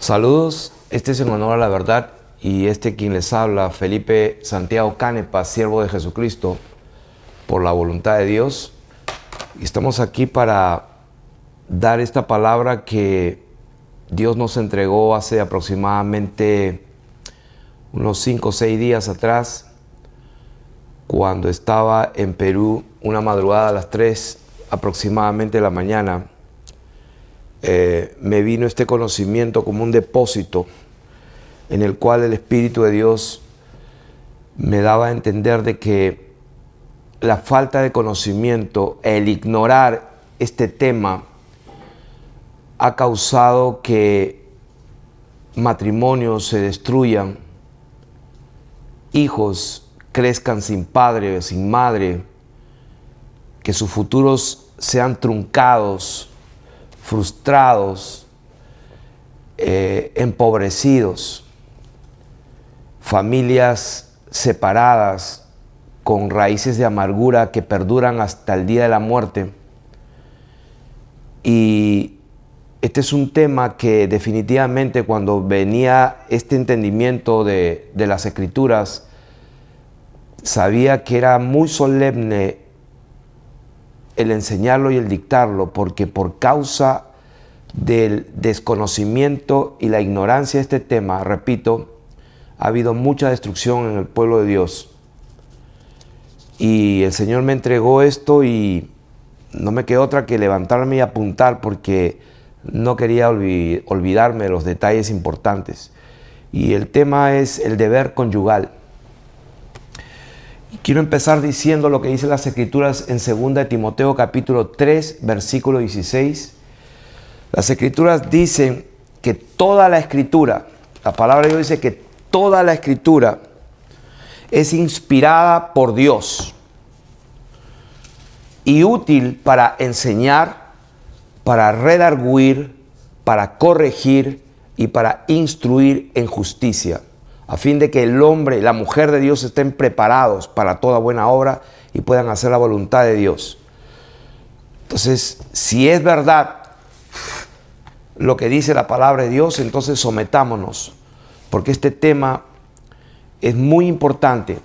Saludos, este es en honor a la verdad y quien les habla, Felipe Santiago Canepa, siervo de Jesucristo, por la voluntad de Dios. Y estamos aquí para dar esta palabra que Dios nos entregó hace aproximadamente unos 5 o 6 días atrás, cuando estaba en Perú, una madrugada a las 3 aproximadamente de la mañana. Me vino este conocimiento como un depósito en el cual el Espíritu de Dios me daba a entender de que la falta de conocimiento, el ignorar este tema, ha causado que matrimonios se destruyan, hijos crezcan sin padre, sin madre, que sus futuros sean truncados, frustrados, empobrecidos, familias separadas con raíces de amargura que perduran hasta el día de la muerte. Y este es un tema que definitivamente, cuando venía este entendimiento de las Escrituras, sabía que era muy solemne el enseñarlo y el dictarlo, porque por causa del desconocimiento y la ignorancia de este tema, repito, ha habido mucha destrucción en el pueblo de Dios. Y el Señor me entregó esto y no me quedó otra que levantarme y apuntar, porque no quería olvidarme de los detalles importantes. Y el tema es el deber conyugal. Quiero empezar diciendo lo que dice las Escrituras en 2 de Timoteo capítulo 3, versículo 16. Las Escrituras dicen que toda la Escritura, la palabra de Dios dice que toda la Escritura es inspirada por Dios y útil para enseñar, para redarguir, para corregir y para instruir en justicia, a fin de que el hombre y la mujer de Dios estén preparados para toda buena obra y puedan hacer la voluntad de Dios. Entonces, si es verdad lo que dice la palabra de Dios, entonces sometámonos, porque este tema es muy importante.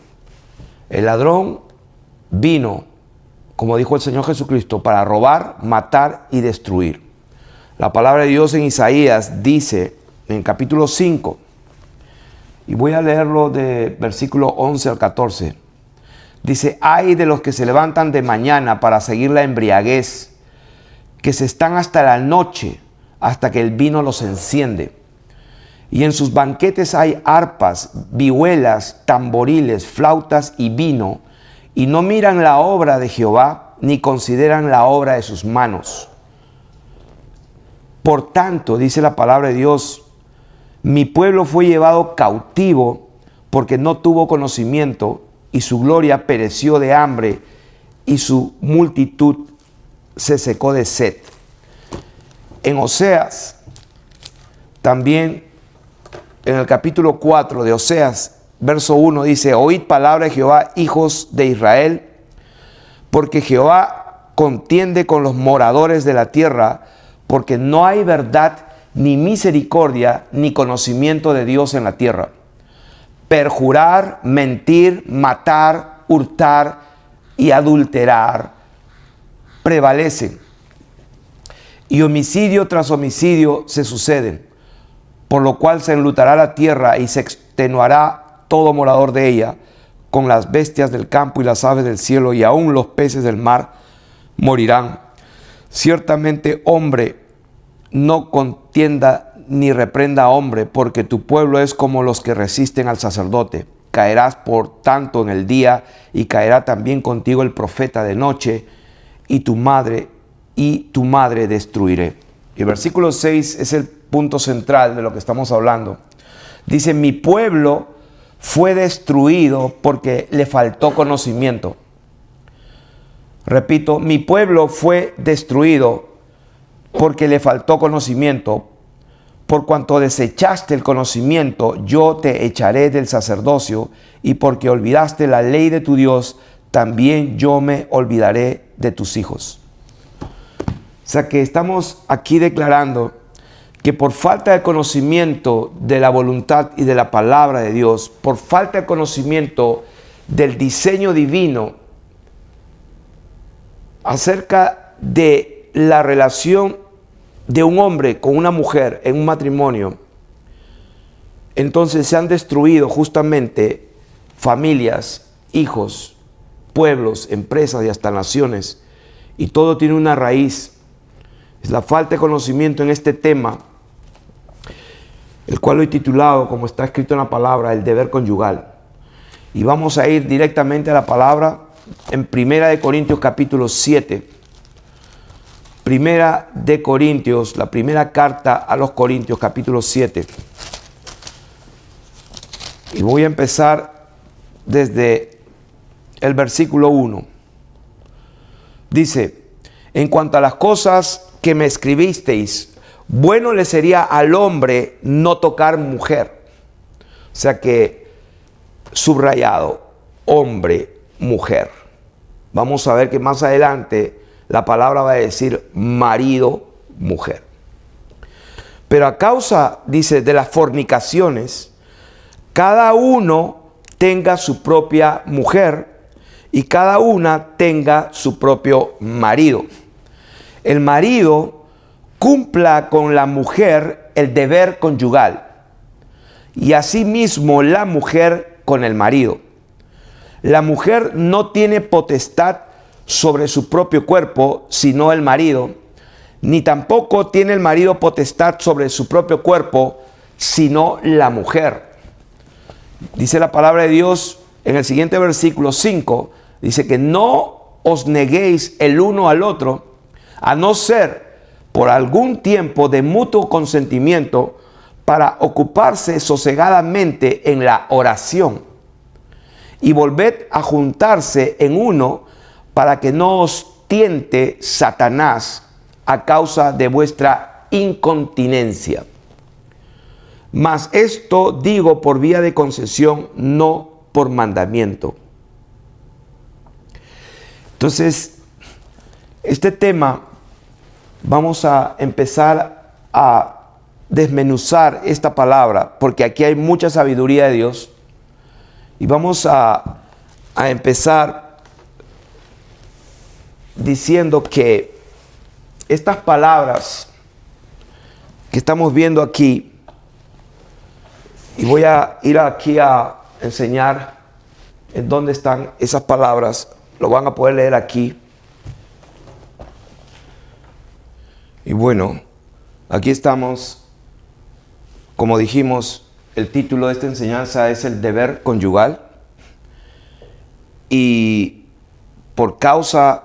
El ladrón vino, como dijo el Señor Jesucristo, para robar, matar y destruir. La palabra de Dios en Isaías dice, en capítulo 5, y voy a leerlo de versículo 11 al 14. Dice: ay de los que se levantan de mañana para seguir la embriaguez, que se están hasta la noche, hasta que el vino los enciende. Y en sus banquetes hay arpas, vihuelas, tamboriles, flautas y vino, y no miran la obra de Jehová, ni consideran la obra de sus manos. Por tanto, dice la palabra de Dios, mi pueblo fue llevado cautivo porque no tuvo conocimiento, y su gloria pereció de hambre, y su multitud se secó de sed. En Oseas, también en el capítulo 4 de Oseas, verso 1, dice: oíd palabra de Jehová, hijos de Israel, porque Jehová contiende con los moradores de la tierra, porque no hay verdad, ni misericordia, ni conocimiento de Dios en la tierra. Perjurar, mentir, matar, hurtar y adulterar prevalecen, y homicidio tras homicidio se suceden, por lo cual se enlutará la tierra y se extenuará todo morador de ella, con las bestias del campo y las aves del cielo, y aún los peces del mar morirán. Ciertamente, hombre no contienda ni reprenda a hombre, porque tu pueblo es como los que resisten al sacerdote. Caerás por tanto en el día, y caerá también contigo el profeta de noche, y tu madre destruiré. Y el versículo 6 es el punto central de lo que estamos hablando. Dice: mi pueblo fue destruido porque le faltó conocimiento. Repito, mi pueblo fue destruido porque le faltó conocimiento. Por cuanto desechaste el conocimiento, yo te echaré del sacerdocio, y porque olvidaste la ley de tu Dios, también yo me olvidaré de tus hijos. O sea que estamos aquí declarando que por falta de conocimiento de la voluntad y de la palabra de Dios, por falta de conocimiento del diseño divino acerca de la relación de un hombre con una mujer en un matrimonio, entonces se han destruido justamente familias, hijos, pueblos, empresas y hasta naciones. Y todo tiene una raíz. Es la falta de conocimiento en este tema, el cual lo he titulado, como está escrito en la palabra, el deber conyugal. Y vamos a ir directamente a la palabra en 1 Corintios capítulo 7. 1 Corintios, la primera carta a los Corintios capítulo 7. Y voy a empezar desde el versículo 1. Dice: en cuanto a las cosas que me escribisteis, bueno le sería al hombre no tocar mujer. O sea que, subrayado, hombre, mujer. Vamos a ver que más adelante la palabra va a decir marido, mujer. Pero a causa, dice, de las fornicaciones, cada uno tenga su propia mujer y cada una tenga su propio marido. El marido cumpla con la mujer el deber conyugal y asimismo la mujer con el marido. La mujer no tiene potestad sobre su propio cuerpo, sino el marido, ni tampoco tiene el marido potestad sobre su propio cuerpo, sino la mujer. Dice la palabra de Dios en el siguiente versículo 5, dice que no os neguéis el uno al otro, a no ser por algún tiempo de mutuo consentimiento para ocuparse sosegadamente en la oración. Y volved a juntarse en uno para que no os tiente Satanás a causa de vuestra incontinencia. Mas esto digo por vía de concesión, no por mandamiento. Entonces, este tema vamos a empezar a desmenuzar esta palabra, porque aquí hay mucha sabiduría de Dios. Y vamos a empezar diciendo que estas palabras que estamos viendo aquí, y voy a ir aquí a enseñar en dónde están esas palabras, lo van a poder leer aquí. Y bueno, aquí estamos, como dijimos, el título de esta enseñanza es el deber conyugal. Y por causa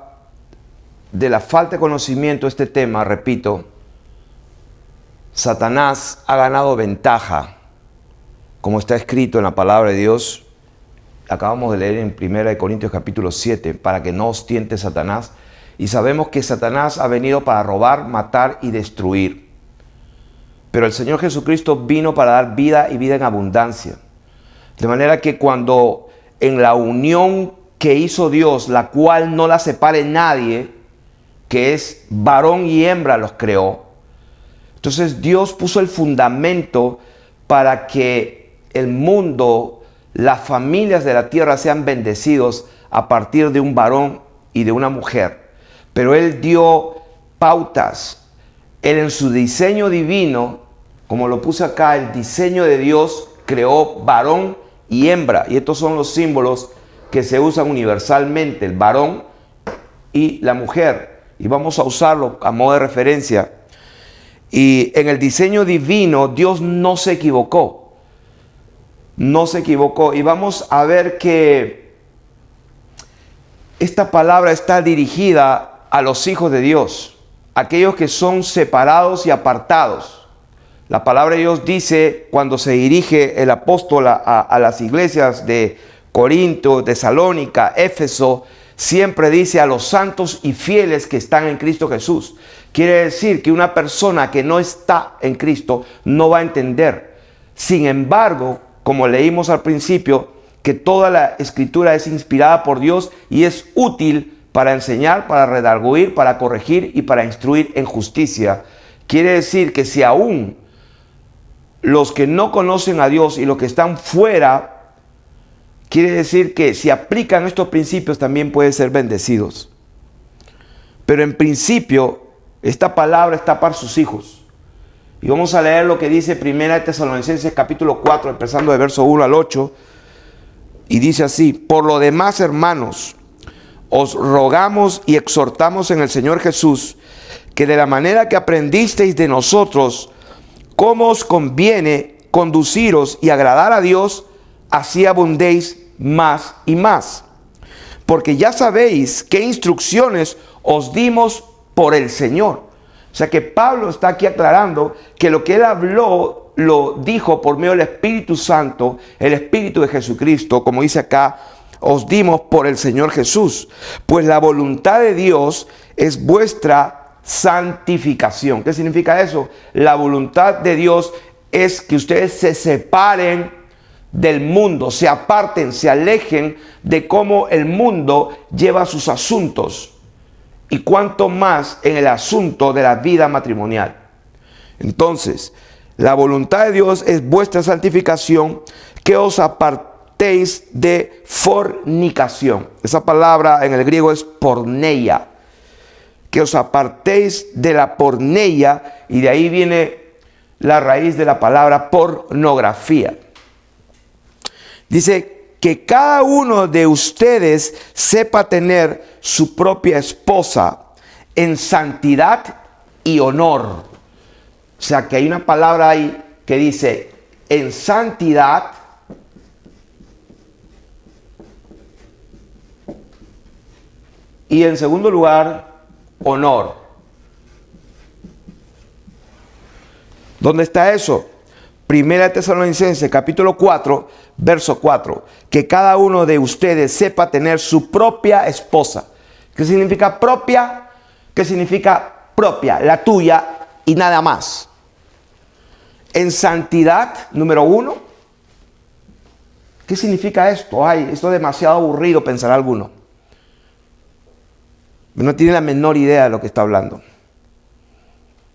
de la falta de conocimiento de este tema, repito, Satanás ha ganado ventaja, como está escrito en la palabra de Dios. Acabamos de leer en 1 Corintios capítulo 7, para que no os tiente Satanás. Y sabemos que Satanás ha venido para robar, matar y destruir. Pero el Señor Jesucristo vino para dar vida y vida en abundancia. De manera que cuando en la unión que hizo Dios, la cual no la separe nadie, que es varón y hembra los creó. Entonces Dios puso el fundamento para que el mundo, las familias de la tierra sean bendecidos a partir de un varón y de una mujer. Pero Él dio pautas. Él en su diseño divino, como lo puse acá, el diseño de Dios creó varón y hembra. Y estos son los símbolos que se usan universalmente, el varón y la mujer. Y vamos a usarlo a modo de referencia. Y en el diseño divino, Dios no se equivocó. No se equivocó. Y vamos a ver que esta palabra está dirigida a los hijos de Dios, aquellos que son separados y apartados. La palabra de Dios dice, cuando se dirige el apóstol a las iglesias de Corinto, Tesalónica, Éfeso, siempre dice a los santos y fieles que están en Cristo Jesús. Quiere decir que una persona que no está en Cristo no va a entender. Sin embargo, como leímos al principio, que toda la escritura es inspirada por Dios y es útil para enseñar, para redarguir, para corregir y para instruir en justicia. quiere decir que si aún los que no conocen a Dios y los que están fuera, quiere decir que si aplican estos principios también pueden ser bendecidos. Pero en principio, esta palabra está para sus hijos. Y vamos a leer lo que dice 1 Tesalonicenses capítulo 4, empezando de verso 1 al 8. Y dice así: por lo demás, hermanos, os rogamos y exhortamos en el Señor Jesús, que de la manera que aprendisteis de nosotros, cómo os conviene conduciros y agradar a Dios, así abundéis más y más. Porque ya sabéis qué instrucciones os dimos por el Señor. O sea que Pablo está aquí aclarando que lo que él habló lo dijo por medio del Espíritu Santo, el Espíritu de Jesucristo, como dice acá, os dimos por el Señor Jesús. Pues la voluntad de Dios es vuestra santificación. ¿Qué significa eso? La voluntad de Dios es que ustedes se separen del mundo, se aparten, se alejen de cómo el mundo lleva sus asuntos. Y cuanto más en el asunto de la vida matrimonial. Entonces, la voluntad de Dios es vuestra santificación, que os apartéis de fornicación. Esa palabra en el griego es porneia. Que os apartéis de la porneia, y de ahí viene la raíz de la palabra pornografía. Dice que cada uno de ustedes sepa tener su propia esposa en santidad y honor. O sea que hay una palabra ahí que dice en santidad y en segundo lugar honor. ¿Dónde está eso? 1 Tesalonicenses capítulo 4, verso 4. Que cada uno de ustedes sepa tener su propia esposa. ¿Qué significa propia? ¿Qué significa propia? La tuya y nada más. En santidad, número 1. ¿Qué significa esto? Ay, esto es demasiado aburrido, pensará alguno. No tiene la menor idea de lo que está hablando.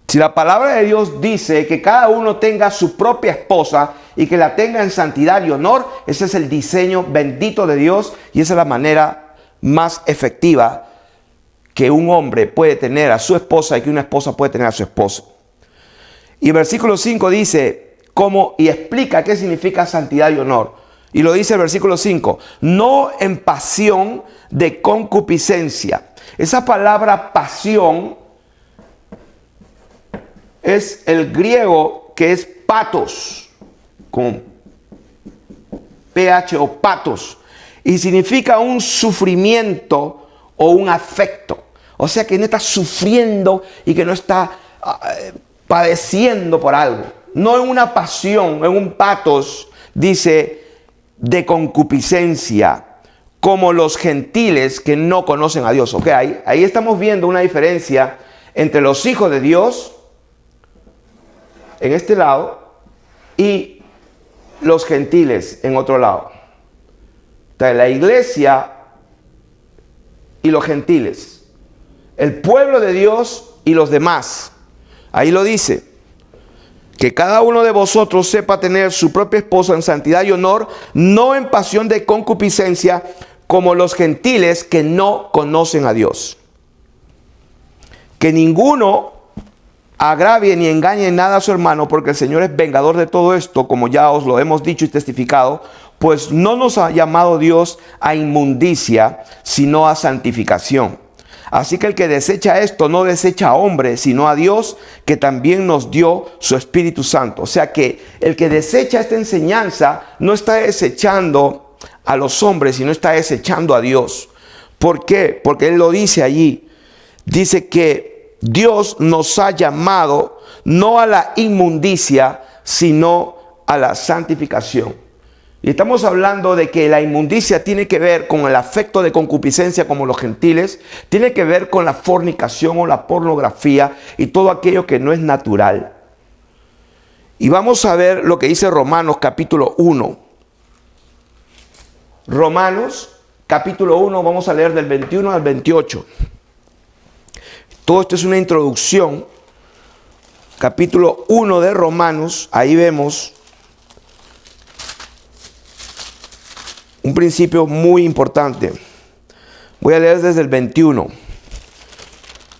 Si la palabra de Dios dice que cada uno tenga su propia esposa y que la tenga en santidad y honor, ese es el diseño bendito de Dios y esa es la manera más efectiva que un hombre puede tener a su esposa y que una esposa puede tener a su esposo. Y el versículo 5 dice cómo y explica qué significa santidad y honor. Y lo dice el versículo 5, no en pasión de concupiscencia. Esa palabra pasión es el griego que es patos, con PH o patos, y significa un sufrimiento o un afecto. O sea que no está sufriendo y que no está padeciendo por algo. No en una pasión, en un patos, dice, de concupiscencia, como los gentiles que no conocen a Dios. Ok, ahí estamos viendo una diferencia entre los hijos de Dios en este lado y los gentiles en otro lado. Entonces, la iglesia y los gentiles, el pueblo de Dios y los demás. Ahí lo dice, que cada uno de vosotros sepa tener su propia esposa en santidad y honor, no en pasión de concupiscencia, como los gentiles que no conocen a Dios. Que ninguno agravie ni engañe en nada a su hermano, porque el Señor es vengador de todo esto, como ya os lo hemos dicho y testificado, pues no nos ha llamado Dios a inmundicia, sino a santificación. Así que el que desecha esto no desecha a hombre, sino a Dios, que también nos dio su Espíritu Santo. O sea que el que desecha esta enseñanza no está desechando a los hombres, sino está desechando a Dios. ¿Por qué? Porque Él lo dice allí. Dice que Dios nos ha llamado no a la inmundicia, sino a la santificación. Y estamos hablando de que la inmundicia tiene que ver con el afecto de concupiscencia como los gentiles, tiene que ver con la fornicación o la pornografía y todo aquello que no es natural. Y vamos a ver lo que dice Romanos capítulo 1. Romanos capítulo 1, vamos a leer del 21 al 28. Todo esto es una introducción capítulo 1 de Romanos, ahí vemos un principio muy importante. Voy a leer desde el 21.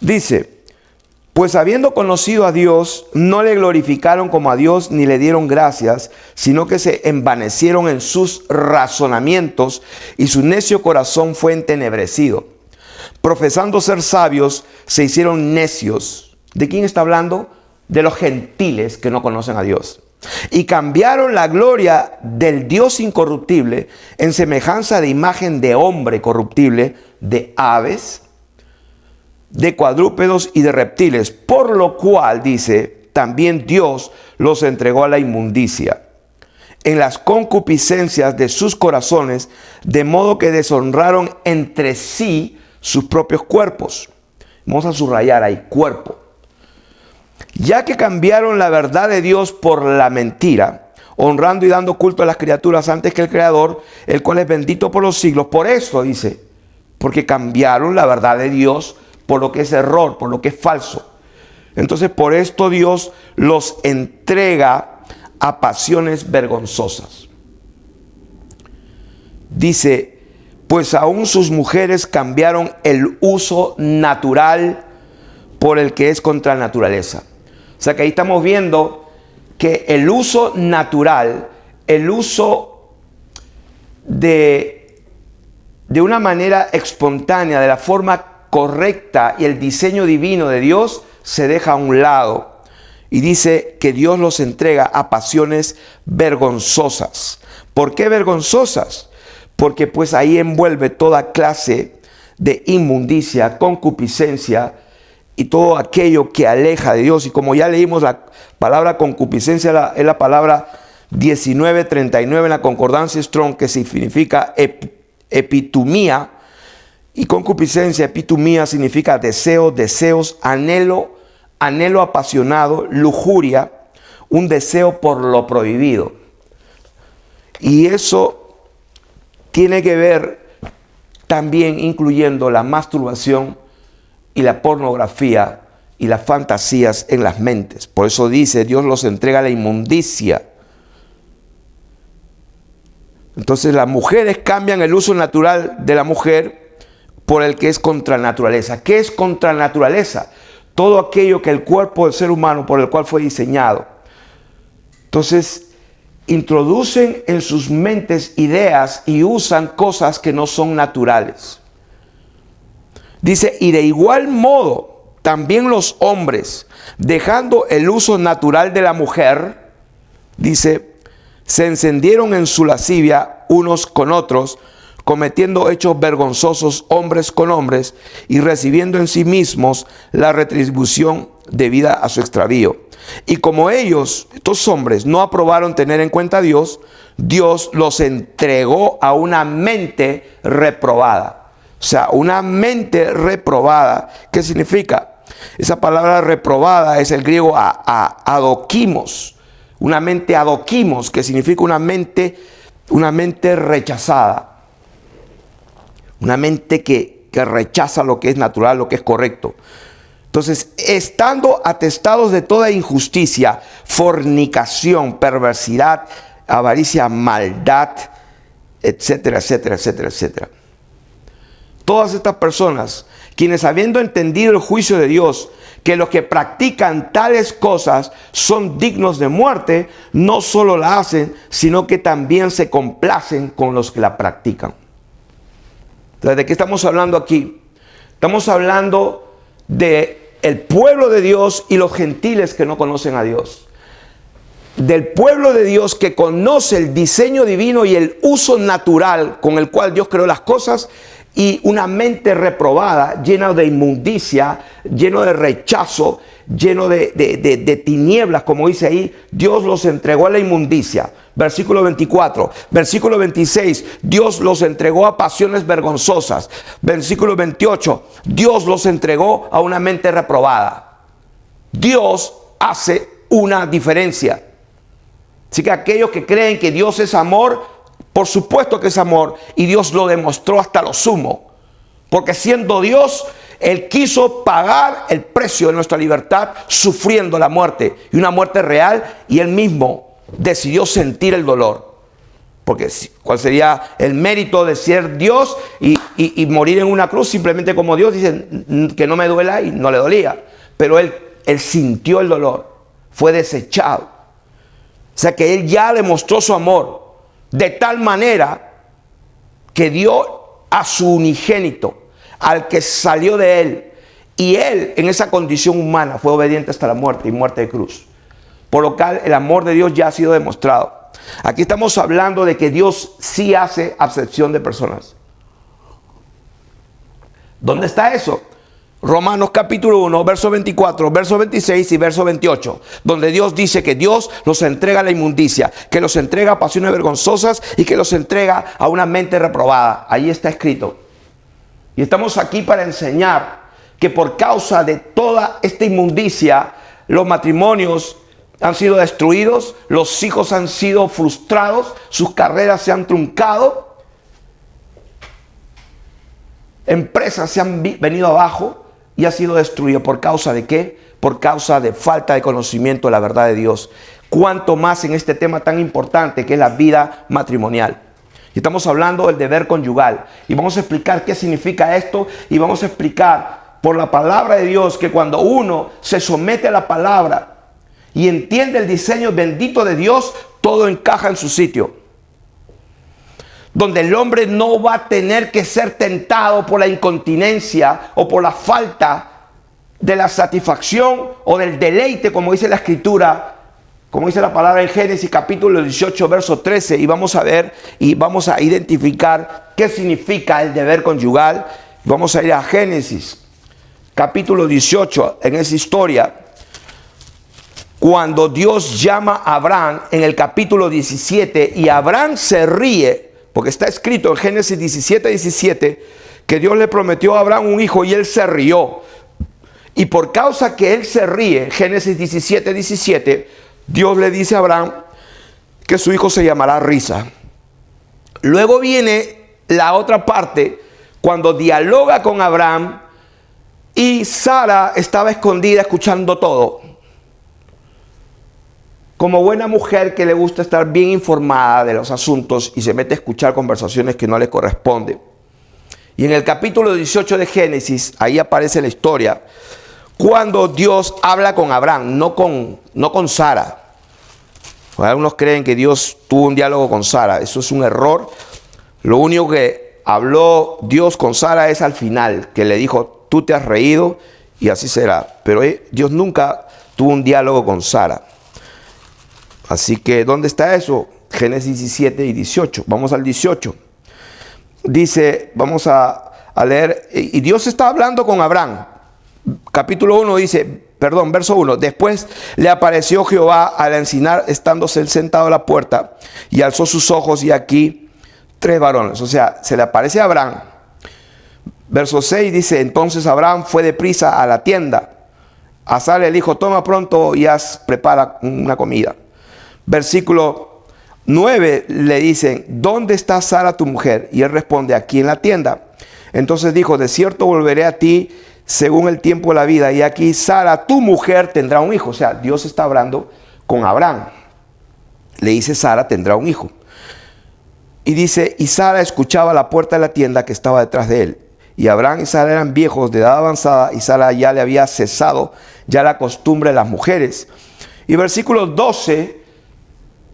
Dice: pues habiendo conocido a Dios, no le glorificaron como a Dios ni le dieron gracias, sino que se envanecieron en sus razonamientos y su necio corazón fue entenebrecido. Profesando ser sabios, se hicieron necios. ¿De quién está hablando? De los gentiles que no conocen a Dios. Y cambiaron la gloria del Dios incorruptible en semejanza de imagen de hombre corruptible, de aves, de cuadrúpedos y de reptiles, por lo cual, dice, también Dios los entregó a la inmundicia en las concupiscencias de sus corazones, de modo que deshonraron entre sí sus propios cuerpos. Vamos a subrayar ahí, cuerpo. Ya que cambiaron la verdad de Dios por la mentira, honrando y dando culto a las criaturas antes que el Creador, el cual es bendito por los siglos. Por eso, dice, porque cambiaron la verdad de Dios por lo que es error, por lo que es falso. Entonces, por esto Dios los entrega a pasiones vergonzosas. Dice: pues aún sus mujeres cambiaron el uso natural por el que es contra la naturaleza. O sea que ahí estamos viendo que el uso natural, el uso de una manera espontánea, de la forma correcta y el diseño divino de Dios se deja a un lado. Y dice que Dios los entrega a pasiones vergonzosas. ¿Por qué vergonzosas? Porque pues ahí envuelve toda clase de inmundicia, concupiscencia y todo aquello que aleja de Dios. Y como ya leímos, la palabra concupiscencia es la palabra 1939 en la concordancia Strong, que significa epitumía. Y concupiscencia, epitumía, significa deseo, deseos, anhelo, anhelo apasionado, lujuria, un deseo por lo prohibido. Y eso tiene que ver también incluyendo la masturbación y la pornografía y las fantasías en las mentes. Por eso dice, Dios los entrega a la inmundicia. Entonces las mujeres cambian el uso natural de la mujer por el que es contra la naturaleza. ¿Qué es contra la naturaleza? Todo aquello que el cuerpo del ser humano por el cual fue diseñado. Entonces, introducen en sus mentes ideas y usan cosas que no son naturales. Dice: y de igual modo, también los hombres, dejando el uso natural de la mujer, dice, se encendieron en su lascivia unos con otros, cometiendo hechos vergonzosos hombres con hombres y recibiendo en sí mismos la retribución debida a su extravío. Y como ellos, estos hombres, no aprobaron tener en cuenta a Dios, Dios los entregó a una mente reprobada. O sea, una mente reprobada. ¿Qué significa? Esa palabra reprobada es el griego adokimos. Una mente adokimos, que significa una mente rechazada. Una mente que rechaza lo que es natural, lo que es correcto. Entonces, estando atestados de toda injusticia, fornicación, perversidad, avaricia, maldad, etcétera, etcétera, etcétera, etcétera. Todas estas personas, quienes habiendo entendido el juicio de Dios, que los que practican tales cosas son dignos de muerte, no solo la hacen, sino que también se complacen con los que la practican. Entonces, ¿de qué estamos hablando aquí? Estamos hablando de el pueblo de Dios y los gentiles que no conocen a Dios. Del pueblo de Dios que conoce el diseño divino y el uso natural con el cual Dios creó las cosas, y una mente reprobada, llena de inmundicia, lleno de rechazo, lleno de tinieblas, como dice ahí. Dios los entregó a la inmundicia. Versículo 24. Versículo 26. Dios los entregó a pasiones vergonzosas. Versículo 28. Dios los entregó a una mente reprobada. Dios hace una diferencia. Así que aquellos que creen que Dios es amor, por supuesto que es amor, y Dios lo demostró hasta lo sumo. Porque siendo Dios, Él quiso pagar el precio de nuestra libertad sufriendo la muerte, y una muerte real, y Él mismo decidió sentir el dolor. Porque ¿cuál sería el mérito de ser Dios y morir en una cruz simplemente como Dios? Dice que no me duela, y no le dolía. Pero él sintió el dolor, fue desechado. O sea que Él ya demostró su amor de tal manera que dio a su unigénito, al que salió de Él. Y Él, en esa condición humana, fue obediente hasta la muerte, y muerte de cruz. Por lo cual el amor de Dios ya ha sido demostrado. Aquí estamos hablando de que Dios sí hace acepción de personas. ¿Dónde está eso? Romanos capítulo 1, verso 24, verso 26 y verso 28, donde Dios dice que Dios los entrega a la inmundicia, que los entrega a pasiones vergonzosas y que los entrega a una mente reprobada. Ahí está escrito. Y estamos aquí para enseñar que por causa de toda esta inmundicia, los matrimonios han sido destruidos, los hijos han sido frustrados, sus carreras se han truncado, empresas se han venido abajo y ha sido destruido. ¿Por causa de qué? Por causa de falta de conocimiento de la verdad de Dios. Cuanto más en este tema tan importante que es la vida matrimonial. Y estamos hablando del deber conyugal. Y vamos a explicar qué significa esto. Y vamos a explicar por la palabra de Dios que cuando uno se somete a la palabra y entiende el diseño bendito de Dios, todo encaja en su sitio. Donde el hombre no va a tener que ser tentado por la incontinencia o por la falta de la satisfacción o del deleite, como dice la Escritura, como dice la palabra en Génesis capítulo 18, verso 13. Y vamos a ver y vamos a identificar qué significa el deber conyugal. Vamos a ir a Génesis capítulo 18, en esa historia. Cuando Dios llama a Abraham en el capítulo 17 y Abraham se ríe, porque está escrito en Génesis 17, que Dios le prometió a Abraham un hijo y él se rió. Y por causa que él se ríe, Génesis 17, Dios le dice a Abraham que su hijo se llamará Risa. Luego viene la otra parte, cuando dialoga con Abraham y Sara estaba escondida escuchando todo. Como buena mujer que le gusta estar bien informada de los asuntos y se mete a escuchar conversaciones que no le corresponden. Y en el capítulo 18 de Génesis, ahí aparece la historia, cuando Dios habla con Abraham, no con Sara. Algunos creen que Dios tuvo un diálogo con Sara. Eso es un error. Lo único que habló Dios con Sara es al final, que le dijo, tú te has reído y así será. Pero Dios nunca tuvo un diálogo con Sara. Así que, ¿dónde está eso? Génesis 17 y 18. Vamos al 18. Dice, vamos a leer, y Dios está hablando con Abraham. Capítulo 1 dice, verso 1. Después le apareció Jehová al encinar, estándose él sentado a la puerta, y alzó sus ojos, y aquí 3 varones. O sea, se le aparece a Abraham. Verso 6 dice, entonces Abraham fue deprisa a la tienda. A Sara le dijo, toma pronto y prepara una comida. Versículo 9 le dicen, ¿dónde está Sara tu mujer? Y él responde, aquí en la tienda. Entonces dijo, de cierto volveré a ti según el tiempo de la vida, y aquí Sara tu mujer tendrá un hijo. O sea, Dios está hablando con Abraham. Le dice, Sara tendrá un hijo. Y dice, y Sara escuchaba la puerta de la tienda que estaba detrás de él. Y Abraham y Sara eran viejos de edad avanzada, y Sara ya le había cesado ya la costumbre de las mujeres. Y versículo 12...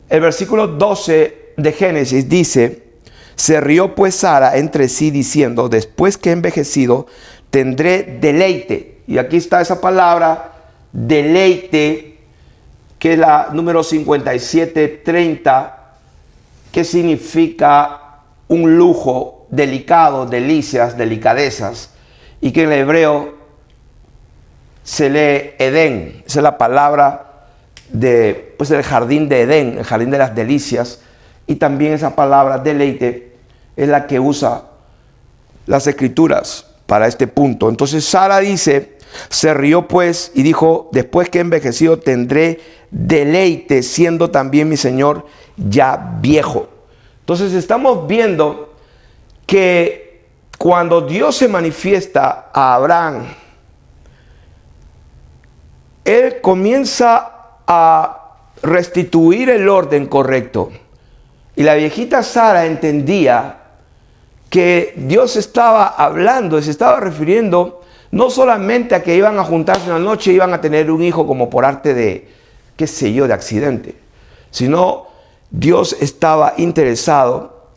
El versículo 12 de Génesis dice, se rió pues Sara entre sí diciendo, después que he envejecido, tendré deleite. Y aquí está esa palabra, deleite, que es la número 5730, que significa un lujo, delicado, delicias, delicadezas, y que en el hebreo se lee Edén. Esa es la palabra del jardín de Edén, el jardín de las delicias. Y también esa palabra deleite es la que usa las escrituras para este punto. Entonces Sara dice, se rió pues y dijo, después que he envejecido tendré deleite, siendo también mi señor ya viejo. Entonces estamos viendo que cuando Dios se manifiesta a Abraham, Él comienza a restituir el orden correcto. Y la viejita Sara entendía que Dios estaba hablando, se estaba refiriendo no solamente a que iban a juntarse una noche y iban a tener un hijo como por arte de, qué sé yo, de accidente, sino Dios estaba interesado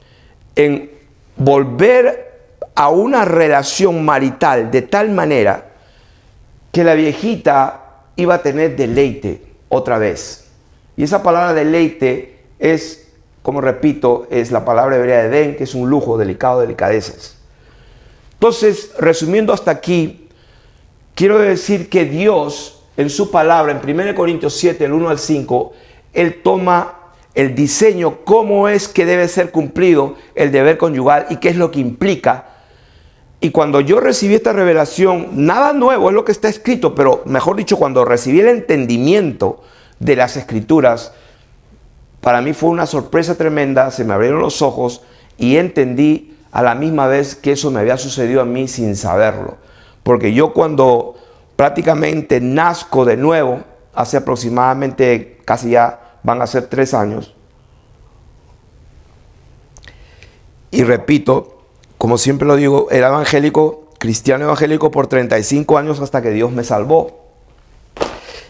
en volver a una relación marital de tal manera que la viejita iba a tener deleite otra vez. Y esa palabra deleite es, como repito, es la palabra hebrea de den, que es un lujo, delicado, delicadezas. Entonces, resumiendo hasta aquí, quiero decir que Dios, en su palabra, en 1 Corintios 7, el 1 al 5, Él toma el diseño, cómo es que debe ser cumplido el deber conyugal y qué es lo que implica. Y cuando yo recibí esta revelación, nada nuevo es lo que está escrito, pero mejor dicho, cuando recibí el entendimiento de las escrituras, para mí fue una sorpresa tremenda, se me abrieron los ojos y entendí a la misma vez que eso me había sucedido a mí sin saberlo. Porque yo cuando prácticamente nazco de nuevo, hace aproximadamente, casi ya van a ser 3 años, y repito, como siempre lo digo, era evangélico, cristiano evangélico por 35 años hasta que Dios me salvó.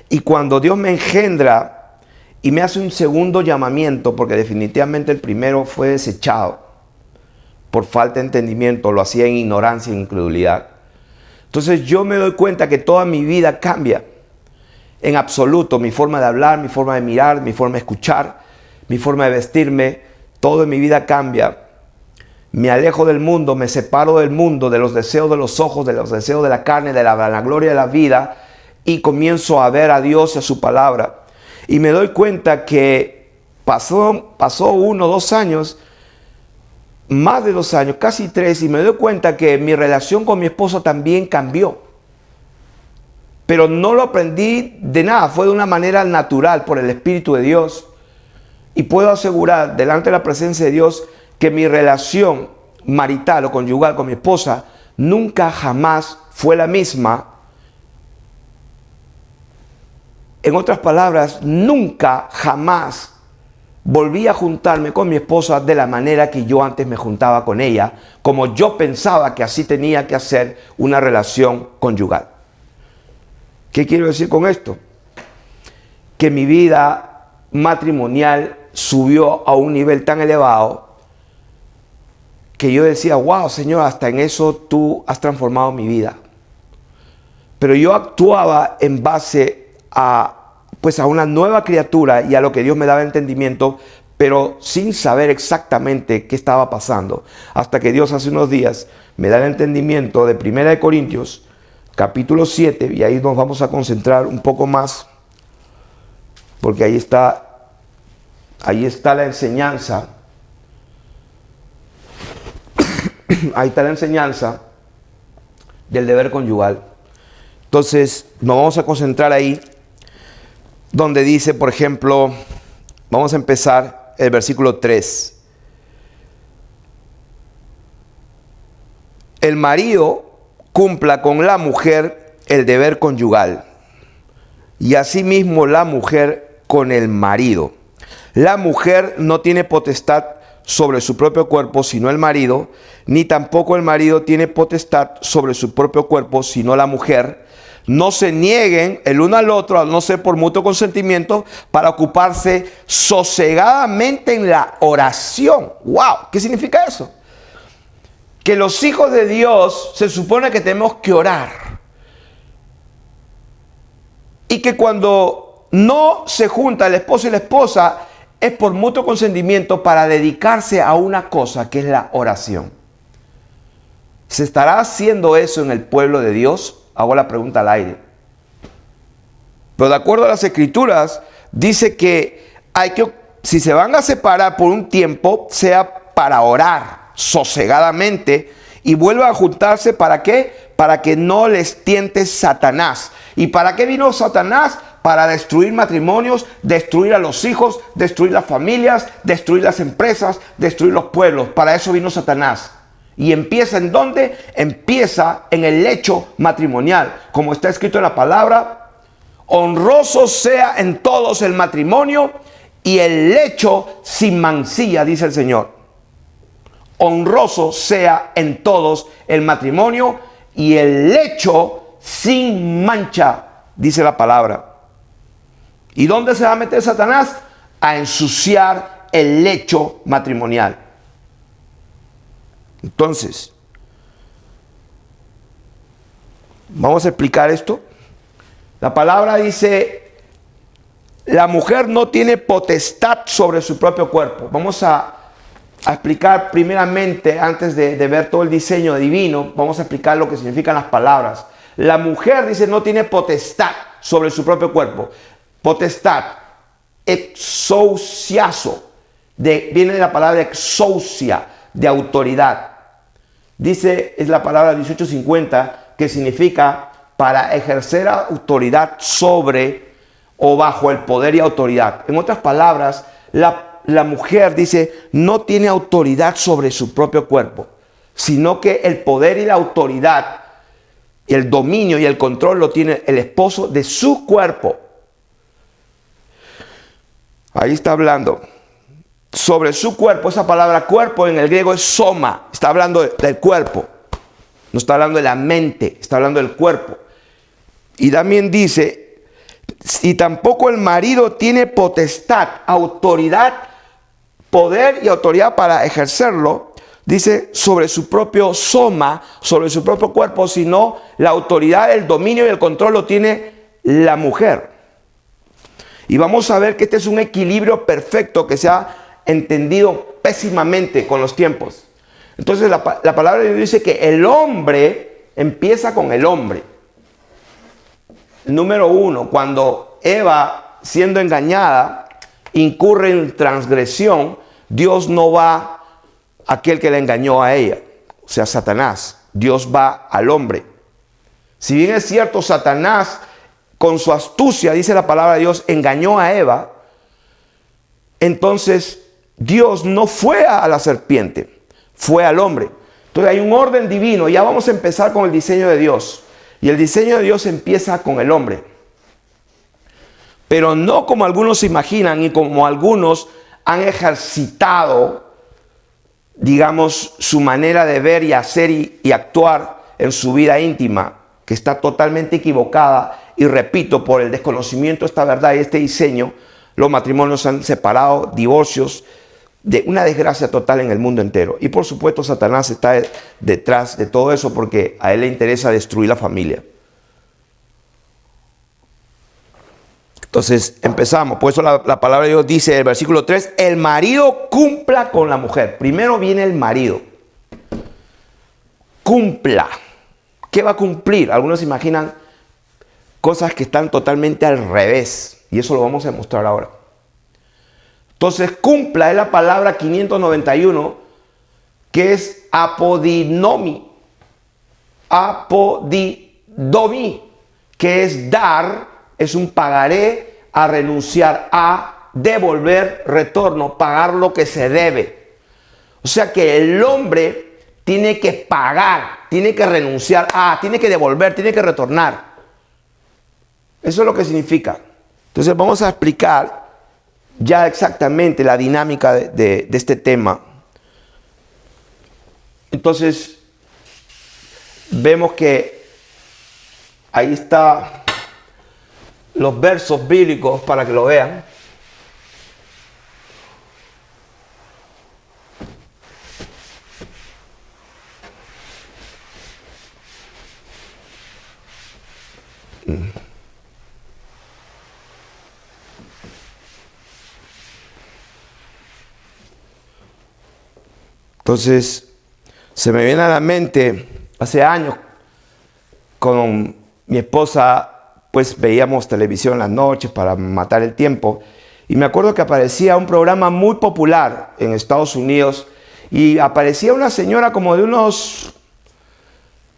Y cuando Dios me engendra y me hace un segundo llamamiento, porque definitivamente el primero fue desechado por falta de entendimiento, lo hacía en ignorancia e incredulidad. Entonces yo me doy cuenta que toda mi vida cambia en absoluto, mi forma de hablar, mi forma de mirar, mi forma de escuchar, mi forma de vestirme, todo en mi vida cambia. Me alejo del mundo, me separo del mundo, de los deseos de los ojos, de los deseos de la carne, de la vanagloria de la vida, y comienzo a ver a Dios y a su palabra. Y me doy cuenta que pasó 1 o 2 años, más de 2 años, casi 3, y me doy cuenta que mi relación con mi esposa también cambió. Pero no lo aprendí de nada, fue de una manera natural por el Espíritu de Dios. Y puedo asegurar delante de la presencia de Dios que mi relación marital o conyugal con mi esposa nunca jamás fue la misma. En otras palabras, nunca jamás volví a juntarme con mi esposa de la manera que yo antes me juntaba con ella, como yo pensaba que así tenía que hacer una relación conyugal. ¿Qué quiero decir con esto? Que mi vida matrimonial subió a un nivel tan elevado que yo decía, wow, Señor, hasta en eso tú has transformado mi vida. Pero yo actuaba en base a una nueva criatura y a lo que Dios me daba entendimiento, pero sin saber exactamente qué estaba pasando. Hasta que Dios hace unos días me da el entendimiento de 1 Corintios, capítulo 7, y ahí nos vamos a concentrar un poco más, porque ahí está la enseñanza. Ahí está la enseñanza del deber conyugal. Entonces nos vamos a concentrar ahí, donde dice, por ejemplo, vamos a empezar el versículo 3. El marido cumpla con la mujer el deber conyugal, y asimismo la mujer con el marido. La mujer no tiene potestad sobre su propio cuerpo sino el marido, ni tampoco el marido tiene potestad sobre su propio cuerpo sino la mujer. No se nieguen el uno al otro, a no ser por mutuo consentimiento, para ocuparse sosegadamente en la oración. ¡Wow! ¿Qué significa eso? Que los hijos de Dios se supone que tenemos que orar. Y que cuando no se junta el esposo y la esposa, es por mutuo consentimiento para dedicarse a una cosa que es la oración. ¿Se estará haciendo eso en el pueblo de Dios? Hago la pregunta al aire. Pero de acuerdo a las escrituras, dice que si se van a separar por un tiempo, sea para orar sosegadamente y vuelvan a juntarse. ¿Para qué? Para que no les tiente Satanás. ¿Y para qué vino Satanás? Para destruir matrimonios, destruir a los hijos, destruir las familias, destruir las empresas, destruir los pueblos. Para eso vino Satanás. ¿Y empieza en dónde? Empieza en el lecho matrimonial. Como está escrito en la palabra, honroso sea en todos el matrimonio y el lecho sin mancilla, dice el Señor. Honroso sea en todos el matrimonio y el lecho sin mancha, dice la palabra. ¿Y dónde se va a meter Satanás? A ensuciar el lecho matrimonial. Entonces, vamos a explicar esto. La palabra dice, la mujer no tiene potestad sobre su propio cuerpo. Vamos a explicar primeramente, antes de ver todo el diseño divino, vamos a explicar lo que significan las palabras. La mujer, dice, no tiene potestad sobre su propio cuerpo. Potestad, exousiazo, viene de la palabra exousia, de autoridad. Dice, es la palabra 1850, que significa para ejercer autoridad sobre o bajo el poder y autoridad. En otras palabras, la mujer, dice, no tiene autoridad sobre su propio cuerpo, sino que el poder y la autoridad, y el dominio y el control lo tiene el esposo de su cuerpo. Ahí está hablando sobre su cuerpo. Esa palabra cuerpo en el griego es soma. Está hablando del cuerpo. No está hablando de la mente, está hablando del cuerpo. Y también dice, y tampoco el marido tiene potestad, autoridad, poder y autoridad para ejercerlo, dice, sobre su propio soma, sobre su propio cuerpo, sino la autoridad, el dominio y el control lo tiene la mujer. Y vamos a ver que este es un equilibrio perfecto que se ha entendido pésimamente con los tiempos. Entonces la palabra de Dios dice que el hombre empieza con el hombre. Número uno, cuando Eva, siendo engañada, incurre en transgresión, Dios no va a aquel que la engañó a ella, o sea, Satanás. Dios va al hombre. Si bien es cierto, Satanás, con su astucia, dice la palabra de Dios, engañó a Eva, entonces Dios no fue a la serpiente, fue al hombre. Entonces hay un orden divino. Ya vamos a empezar con el diseño de Dios. Y el diseño de Dios empieza con el hombre. Pero no como algunos se imaginan y como algunos han ejercitado, digamos, su manera de ver y hacer y actuar en su vida íntima, que está totalmente equivocada. Y repito, por el desconocimiento de esta verdad y este diseño, los matrimonios se han separado, divorcios, de una desgracia total en el mundo entero. Y por supuesto Satanás está detrás de todo eso porque a él le interesa destruir la familia. Entonces empezamos. Por eso la palabra de Dios dice en el versículo 3, el marido cumpla con la mujer. Primero viene el marido. Cumpla. ¿Qué va a cumplir? Algunos se imaginan cosas que están totalmente al revés. Y eso lo vamos a demostrar ahora. Entonces, cumpla es la palabra 591, que es apodinomi. Apodidomi, que es dar, es un pagaré, a renunciar a, devolver, retorno, pagar lo que se debe. O sea que el hombre tiene que pagar, tiene que renunciar a, tiene que devolver, tiene que retornar. Eso es lo que significa. Entonces vamos a explicar ya exactamente la dinámica de este tema. Entonces, vemos que ahí está los versos bíblicos para que lo vean. Entonces, se me viene a la mente, hace años, con mi esposa, pues veíamos televisión en las noches para matar el tiempo. Y me acuerdo que aparecía un programa muy popular en Estados Unidos y aparecía una señora como de unos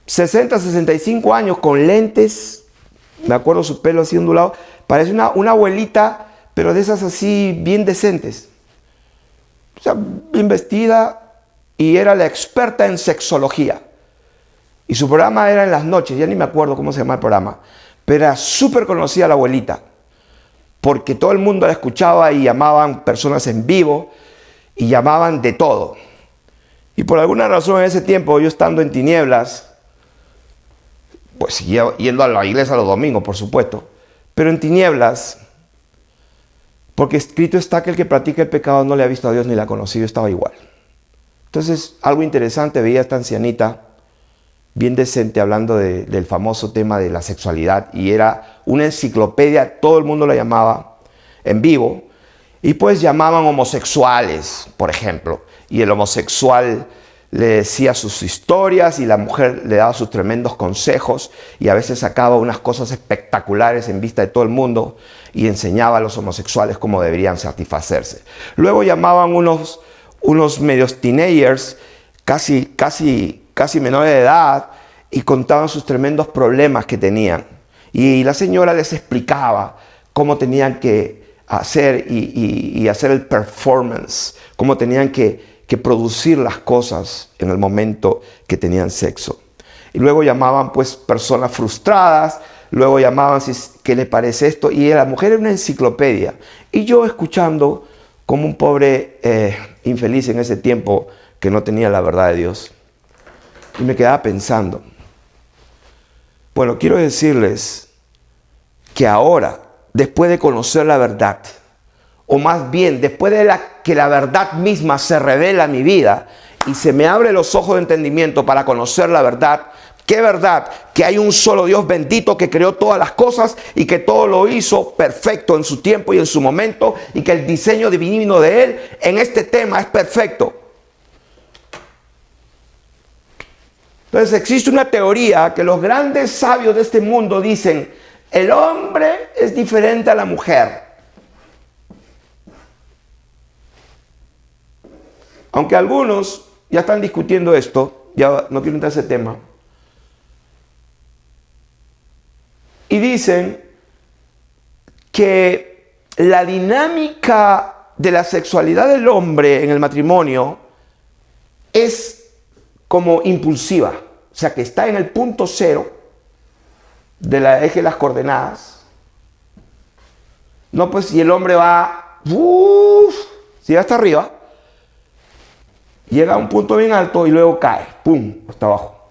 60, 65 años con lentes. Me acuerdo su pelo así ondulado. Parece una abuelita, pero de esas así bien decentes. O sea, bien vestida. y era la experta en sexología. Y su programa era en las noches, ya ni me acuerdo cómo se llama el programa, pero era súper conocida la abuelita, porque todo el mundo la escuchaba y llamaban personas en vivo y llamaban de todo. Y por alguna razón en ese tiempo, yo estando en tinieblas, pues seguía yendo a la iglesia los domingos, por supuesto, pero en tinieblas, porque escrito está que el que practica el pecado no le ha visto a Dios ni le ha conocido, estaba igual. Entonces, algo interesante, veía a esta ancianita, bien decente, hablando del famoso tema de la sexualidad, y era una enciclopedia, todo el mundo la llamaba en vivo, y pues llamaban homosexuales, por ejemplo, y el homosexual le decía sus historias y la mujer le daba sus tremendos consejos y a veces sacaba unas cosas espectaculares en vista de todo el mundo y enseñaba a los homosexuales cómo deberían satisfacerse. Luego llamaban unos medios teenagers, casi menores de edad, y contaban sus tremendos problemas que tenían. Y la señora les explicaba cómo tenían que hacer y hacer el performance, cómo tenían que producir las cosas en el momento que tenían sexo. Y luego llamaban pues personas frustradas, luego llamaban ¿qué le parece esto? Y la mujer era una enciclopedia. Y yo escuchando como un pobre infeliz en ese tiempo que no tenía la verdad de Dios. Y me quedaba pensando, bueno, quiero decirles que ahora, después de conocer la verdad, o más bien, después de que la verdad misma se revela a mi vida y se me abre los ojos de entendimiento para conocer la verdad, ¿qué verdad? Que hay un solo Dios bendito que creó todas las cosas y que todo lo hizo perfecto en su tiempo y en su momento, y que el diseño divino de Él en este tema es perfecto. Entonces existe una teoría que los grandes sabios de este mundo dicen: el hombre es diferente a la mujer. Aunque algunos ya están discutiendo esto, ya no quiero entrar a ese tema, y dicen que la dinámica de la sexualidad del hombre en el matrimonio es como impulsiva, o sea que está en el punto cero de la eje de las coordenadas. No, pues si el hombre va, si va hasta arriba, llega a un punto bien alto y luego cae, ¡pum!, hasta abajo.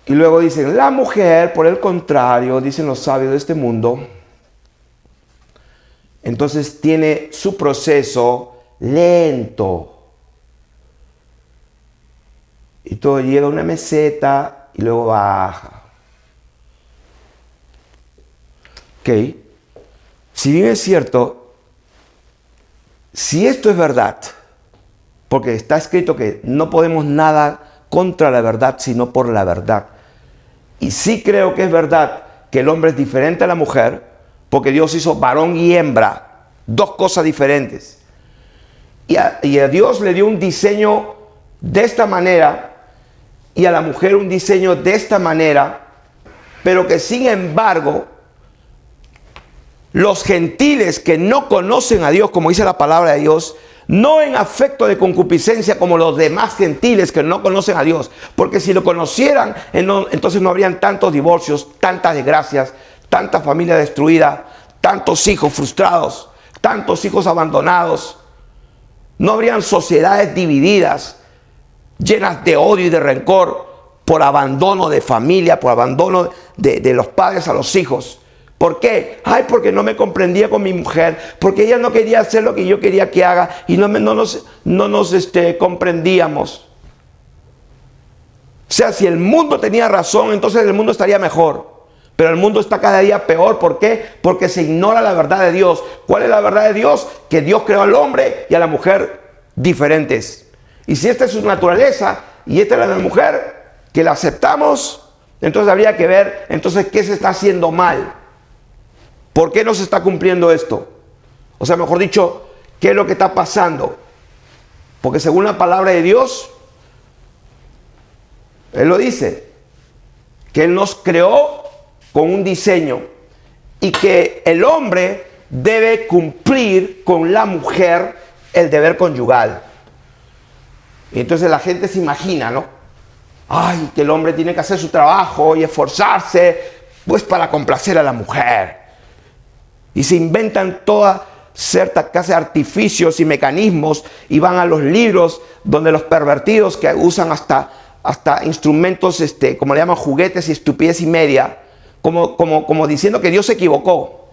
Y luego dicen, la mujer, por el contrario, dicen los sabios de este mundo, entonces tiene su proceso lento. Y todo llega a una meseta y luego baja. Ok. Si bien es cierto, si esto es verdad, porque está escrito que no podemos nada contra la verdad, sino por la verdad. Y sí creo que es verdad que el hombre es diferente a la mujer, porque Dios hizo varón y hembra, dos cosas diferentes. Y a Dios le dio un diseño de esta manera, y a la mujer un diseño de esta manera, pero que sin embargo, los gentiles que no conocen a Dios, como dice la palabra de Dios, no en afecto de concupiscencia como los demás gentiles que no conocen a Dios, porque si lo conocieran, entonces no habrían tantos divorcios, tantas desgracias, tanta familia destruida, tantos hijos frustrados, tantos hijos abandonados, no habrían sociedades divididas, llenas de odio y de rencor por abandono de familia, por abandono de los padres a los hijos. ¿Por qué? Ay, porque no me comprendía con mi mujer, porque ella no quería hacer lo que yo quería que haga y no nos comprendíamos. O sea, si el mundo tenía razón, entonces el mundo estaría mejor. Pero el mundo está cada día peor. ¿Por qué? Porque se ignora la verdad de Dios. ¿Cuál es la verdad de Dios? Que Dios creó al hombre y a la mujer diferentes. Y si esta es su naturaleza y esta es la de la mujer, que la aceptamos, entonces habría que ver entonces qué se está haciendo mal. ¿Por qué no se está cumpliendo esto? O sea, mejor dicho, ¿qué es lo que está pasando? Porque según la palabra de Dios, Él lo dice, que Él nos creó con un diseño y que el hombre debe cumplir con la mujer el deber conyugal. Y entonces la gente se imagina, ¿no? Ay, que el hombre tiene que hacer su trabajo y esforzarse, pues para complacer a la mujer. Y se inventan toda cierta clase de artificios y mecanismos y van a los libros donde los pervertidos que usan hasta instrumentos, como le llaman, juguetes y estupidez y media, como diciendo que Dios se equivocó,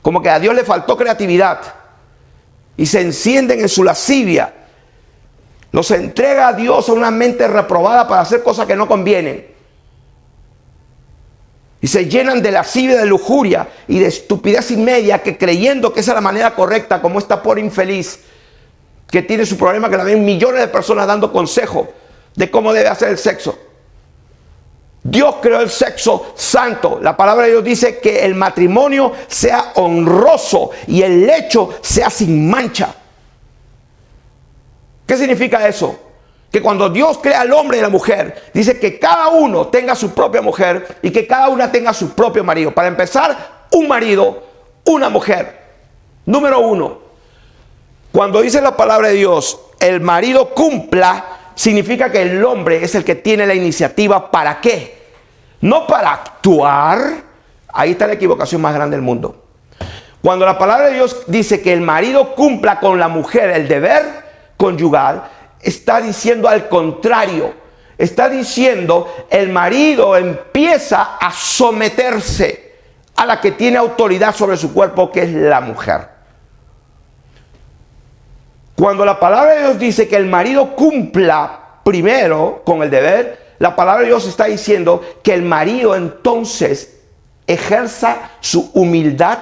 como que a Dios le faltó creatividad, y se encienden en su lascivia. Los entrega a Dios a una mente reprobada para hacer cosas que no convienen. Y se llenan de lascivia, de lujuria y de estupidez y media, que creyendo que esa es la manera correcta, como esta pobre infeliz que tiene su problema, que la ven millones de personas dando consejo de cómo debe hacer el sexo. Dios creó el sexo santo. La palabra de Dios dice que el matrimonio sea honroso y el lecho sea sin mancha. ¿Qué significa eso? Que cuando Dios crea al hombre y la mujer, dice que cada uno tenga su propia mujer y que cada una tenga su propio marido. Para empezar, un marido, una mujer. Número uno, cuando dice la palabra de Dios, el marido cumpla, significa que el hombre es el que tiene la iniciativa. ¿Para qué? No para actuar. Ahí está la equivocación más grande del mundo. Cuando la palabra de Dios dice que el marido cumpla con la mujer el deber conyugal, está diciendo al contrario. Está diciendo el marido empieza a someterse a la que tiene autoridad sobre su cuerpo, que es la mujer. Cuando la palabra de Dios dice que el marido cumpla primero con el deber, la palabra de Dios está diciendo que el marido entonces ejerza su humildad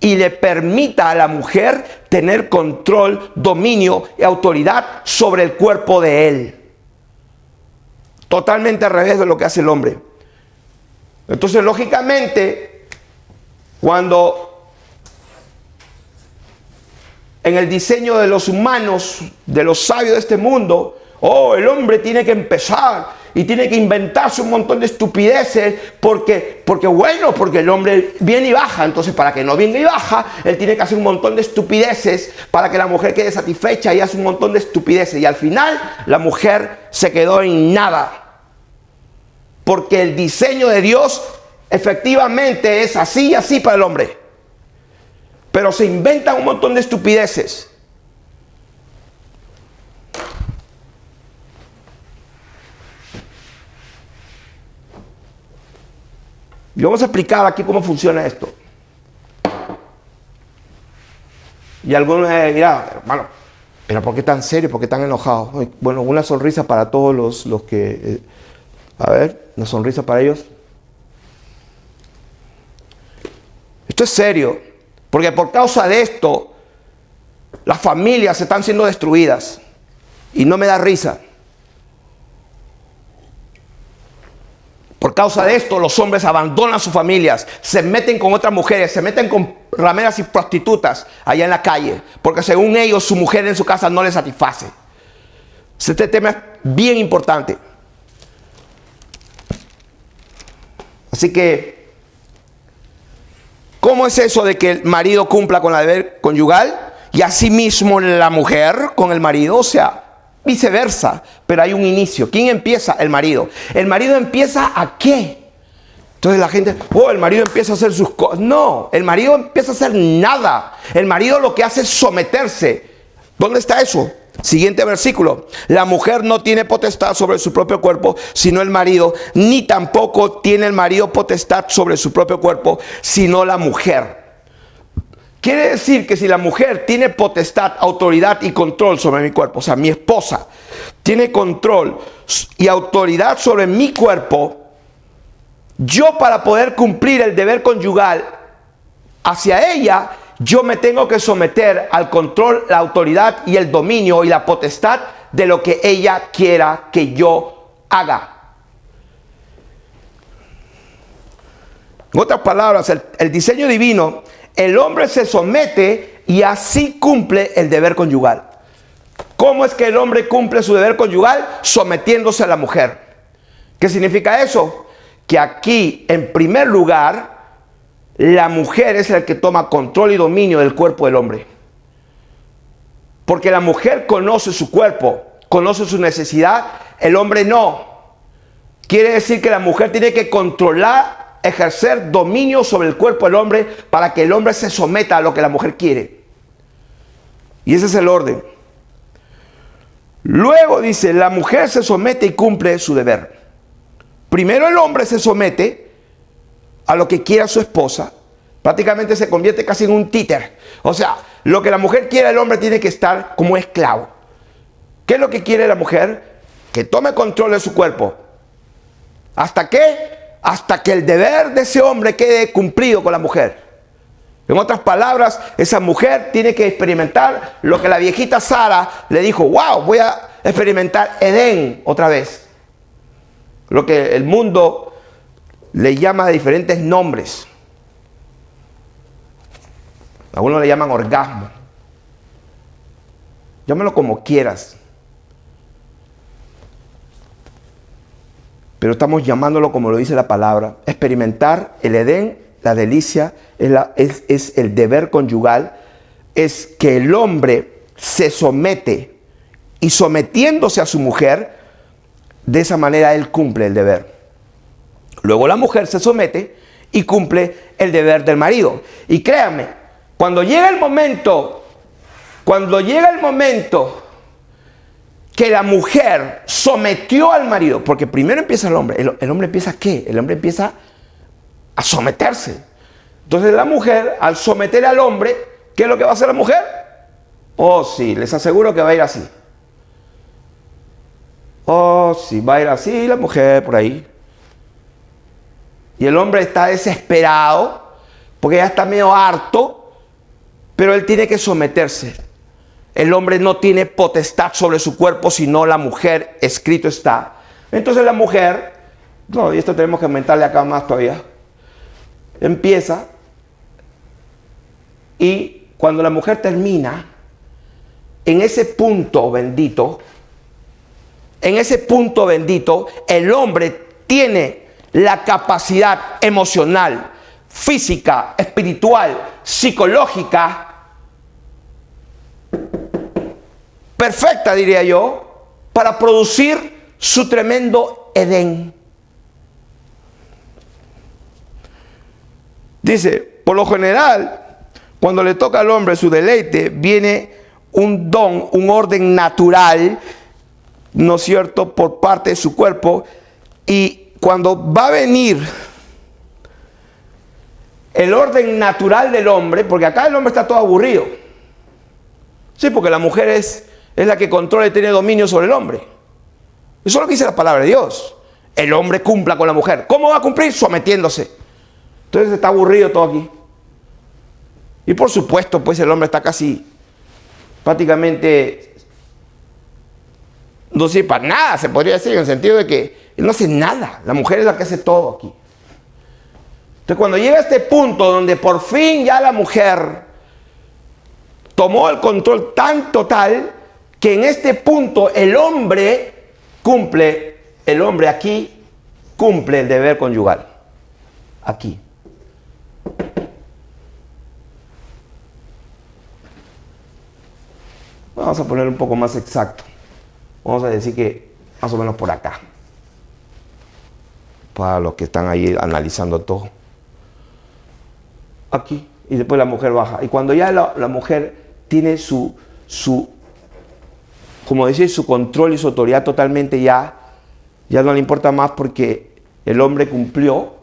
y le permita a la mujer tener control, dominio y autoridad sobre el cuerpo de él. Totalmente al revés de lo que hace el hombre. Entonces, lógicamente, cuando en el diseño de los humanos, de los sabios de este mundo, el hombre tiene que empezar y tiene que inventarse un montón de estupideces porque el hombre viene y baja. Entonces, para que no venga y baja, él tiene que hacer un montón de estupideces para que la mujer quede satisfecha, y hace un montón de estupideces. Y al final, la mujer se quedó en nada. Porque el diseño de Dios efectivamente es así y así para el hombre. Pero se inventan un montón de estupideces. Y vamos a explicar aquí cómo funciona esto. Y algunos dirán, hermano, ¿pero por qué tan serio? ¿Por qué tan enojado? Bueno, una sonrisa para todos los que... a ver, una sonrisa para ellos. Esto es serio, porque por causa de esto, las familias están siendo destruidas. Y no me da risa. Por causa de esto, los hombres abandonan sus familias, se meten con otras mujeres, se meten con rameras y prostitutas allá en la calle, porque según ellos, su mujer en su casa no les satisface. Este tema es bien importante. Así que, ¿cómo es eso de que el marido cumpla con el deber conyugal y asimismo la mujer con el marido? O sea, viceversa, pero hay un inicio. ¿Quién empieza? El marido. ¿El marido empieza a qué? Entonces la gente, el marido empieza a hacer sus cosas. No, el marido empieza a hacer nada. El marido lo que hace es someterse. ¿Dónde está eso? Siguiente versículo. La mujer no tiene potestad sobre su propio cuerpo, sino el marido, ni tampoco tiene el marido potestad sobre su propio cuerpo, sino la mujer. Quiere decir que si la mujer tiene potestad, autoridad y control sobre mi cuerpo, o sea, mi esposa tiene control y autoridad sobre mi cuerpo, yo, para poder cumplir el deber conyugal hacia ella, yo me tengo que someter al control, la autoridad y el dominio y la potestad de lo que ella quiera que yo haga. En otras palabras, el diseño divino, el hombre se somete y así cumple el deber conyugal. ¿Cómo es que el hombre cumple su deber conyugal? Sometiéndose a la mujer. ¿Qué significa eso? Que aquí, en primer lugar, la mujer es el que toma control y dominio del cuerpo del hombre. Porque la mujer conoce su cuerpo, conoce su necesidad, el hombre no. Quiere decir que la mujer tiene que controlar, ejercer dominio sobre el cuerpo del hombre para que el hombre se someta a lo que la mujer quiere. Y ese es el orden. Luego dice, la mujer se somete y cumple su deber. Primero el hombre se somete a lo que quiera su esposa. Prácticamente se convierte casi en un títer. O sea, lo que la mujer quiere, el hombre tiene que estar como esclavo. ¿Qué es lo que quiere la mujer? Que tome control de su cuerpo. ¿Hasta qué? Hasta que el deber de ese hombre quede cumplido con la mujer. En otras palabras, esa mujer tiene que experimentar lo que la viejita Sara le dijo: wow, voy a experimentar Edén otra vez. Lo que el mundo le llama de diferentes nombres. Algunos le llaman orgasmo. Llámalo como quieras. Pero estamos llamándolo como lo dice la palabra. Experimentar el Edén, la delicia, es el deber conyugal. Es que el hombre se somete, y sometiéndose a su mujer, de esa manera él cumple el deber. Luego la mujer se somete y cumple el deber del marido. Y créanme, cuando llega el momento que la mujer sometió al marido, porque primero empieza el hombre. ¿El hombre empieza qué? El hombre empieza a someterse. Entonces la mujer, al someter al hombre, ¿qué es lo que va a hacer la mujer? Oh, sí, les aseguro que va a ir así. Oh, sí, va a ir así la mujer por ahí. Y el hombre está desesperado, porque ya está medio harto, pero él tiene que someterse. El hombre no tiene potestad sobre su cuerpo, sino la mujer, escrito está. Entonces la mujer, no, y esto tenemos que aumentarle acá más todavía, empieza, y cuando la mujer termina, en ese punto bendito, el hombre tiene la capacidad emocional, física, espiritual, psicológica, perfecta, diría yo, para producir su tremendo Edén. Dice, por lo general, cuando le toca al hombre su deleite, viene un don, un orden natural, ¿no es cierto?, por parte de su cuerpo. Y cuando va a venir el orden natural del hombre, porque acá el hombre está todo aburrido. Sí, porque la mujer es la que controla y tiene dominio sobre el hombre. Eso es lo que dice la palabra de Dios. El hombre cumpla con la mujer. ¿Cómo va a cumplir? Sometiéndose. Entonces está aburrido todo aquí. Y por supuesto, pues el hombre está casi prácticamente, no sirve para nada, se podría decir, en el sentido de que él no hace nada. La mujer es la que hace todo aquí. Entonces cuando llega a este punto donde por fin ya la mujer tomó el control tan total, que en este punto el hombre aquí cumple el deber conyugal. Aquí. Vamos a poner un poco más exacto. Vamos a decir que más o menos por acá. Para los que están ahí analizando todo. Aquí. Y después la mujer baja. Y cuando ya la mujer tiene como decir, su control y su autoridad totalmente, ya no le importa más porque el hombre cumplió.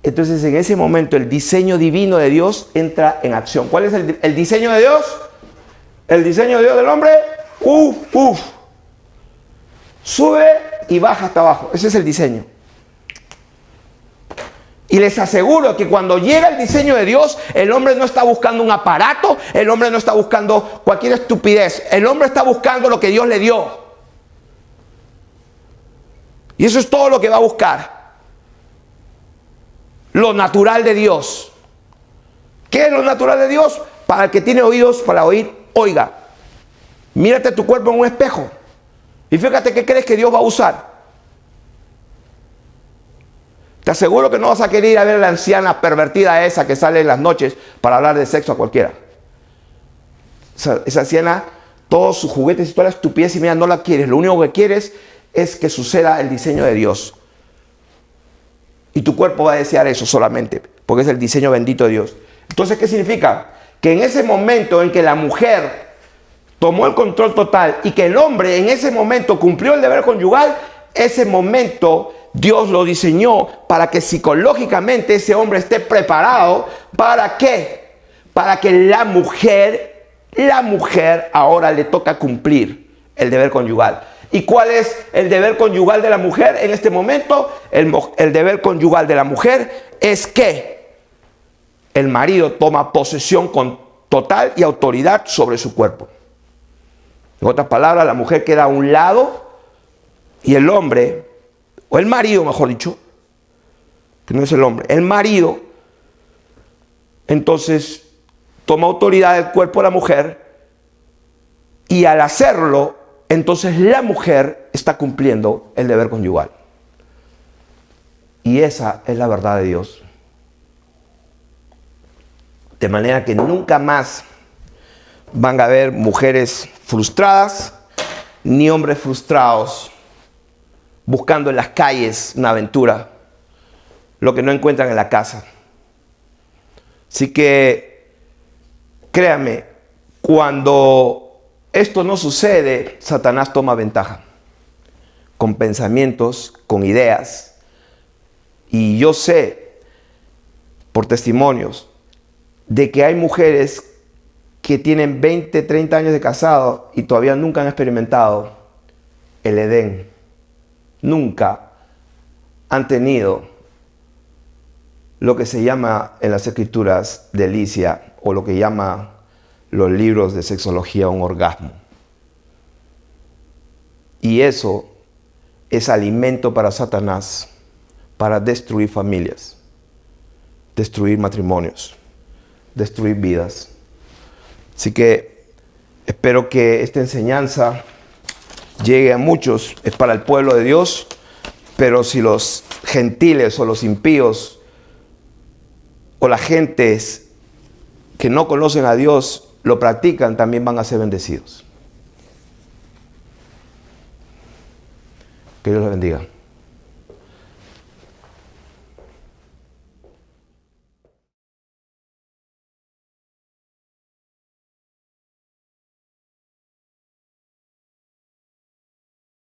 Entonces en ese momento el diseño divino de Dios entra en acción. ¿Cuál es el diseño de Dios? El diseño de Dios del hombre, sube y baja hasta abajo. Ese es el diseño. Y les aseguro que cuando llega el diseño de Dios, el hombre no está buscando un aparato, el hombre no está buscando cualquier estupidez, el hombre está buscando lo que Dios le dio. Y eso es todo lo que va a buscar. Lo natural de Dios. ¿Qué es lo natural de Dios? Para el que tiene oídos para oír, oiga. Mírate tu cuerpo en un espejo y fíjate qué crees que Dios va a usar. Te aseguro que no vas a querer ir a ver a la anciana pervertida esa que sale en las noches para hablar de sexo a cualquiera. Esa anciana, todos sus juguetes y toda la estupidez, y mira, no la quieres. Lo único que quieres es que suceda el diseño de Dios. Y tu cuerpo va a desear eso solamente, porque es el diseño bendito de Dios. Entonces, ¿qué significa? Que en ese momento en que la mujer tomó el control total y que el hombre en ese momento cumplió el deber conyugal, ese momento Dios lo diseñó para que psicológicamente ese hombre esté preparado. ¿Para qué? Para que la mujer ahora le toca cumplir el deber conyugal. ¿Y cuál es el deber conyugal de la mujer en este momento? El deber conyugal de la mujer es que el marido toma posesión con total y autoridad sobre su cuerpo. En otras palabras, la mujer queda a un lado y el hombre, o el marido mejor dicho, que no es el hombre, el marido, entonces toma autoridad del cuerpo de la mujer, y al hacerlo, entonces la mujer está cumpliendo el deber conyugal. Y esa es la verdad de Dios. De manera que nunca más van a haber mujeres frustradas, ni hombres frustrados, buscando en las calles una aventura, lo que no encuentran en la casa. Así que, créanme, cuando esto no sucede, Satanás toma ventaja, con pensamientos, con ideas. Y yo sé, por testimonios, de que hay mujeres que tienen 20, 30 años de casado y todavía nunca han experimentado el Edén. Nunca han tenido lo que se llama en las escrituras delicia, o lo que llama los libros de sexología un orgasmo. Y eso es alimento para Satanás, para destruir familias, destruir matrimonios, destruir vidas. Así que espero que esta enseñanza llegue a muchos. Es para el pueblo de Dios, pero si los gentiles o los impíos o las gentes que no conocen a Dios lo practican, también van a ser bendecidos. Que Dios los bendiga.